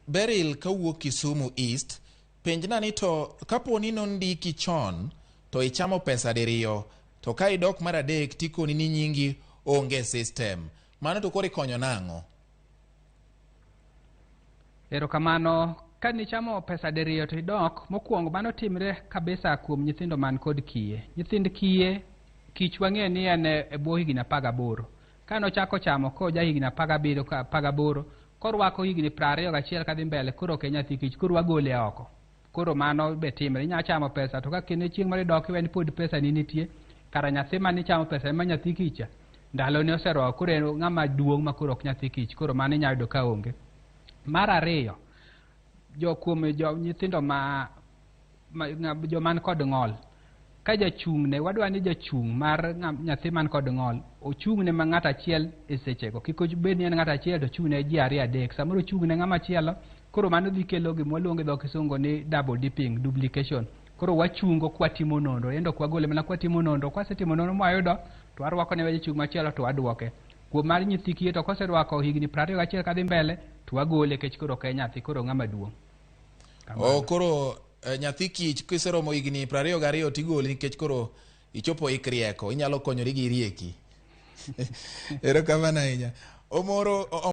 Beryl kawuok Kisumu East, penjna ni to kapo ni nondiki chon to ichamo pesa diriyo to ka idok mar adek tikoni ni nyingi onge system, mano to koro ikonyo nang'o? Erokamano, ka nichamo pesa diriyo to idok, mokwongo mano timre kabisa kuom nyithindo man kod kiye. Nyithind kiye kich wang'e ni en e bwo higni 18. Ka nochako chamo ko ja higni 17 ka 18, korwako higni 21 kadhi mbele, koro ke nyathi kich, koro wagole oko. Koro mano be timre, inya chamo pesa to ka kine chieng' mar dok iweni pod pesa ni nitie, kara nyathi mani chamo pesa ma nyathi kicha. Ndalo ne osero koro ng'ama duong' ma koro ok nyathi kich, koro mano inya yudo ka onge. Mar ariyo, nyithindo joman kod ng'ol, ka jachung'ne, wadwa ni jachung' mar nyathi man kod ng'ol ochung'ne ma ng'at achiel e sechego, kik obed ni en ng'at achiel to ochung'ne ji 2 3, samoro ochung'ne ng'ama chielo, koro mano dhi kelo gima waluongo dho kisungu ni double dipping, duplication. Koro wachungo kwatimo nonro, endo kwagole mana kwatimo nonro, kwasetimo nonro mwayudo to warwako ne jachung' machielo to wadwoke. Kuom mar nyithi kiye to koserwako higni 21 kadhi mbele to wagole kech koro ke nyathi, koro ng'ama duong'. Koro nyathi kich kiseromo higni 22 tigole nikech koro ichopo ikrieko, inyalo konyori gi rieki. Erokamano ahinya. Omoro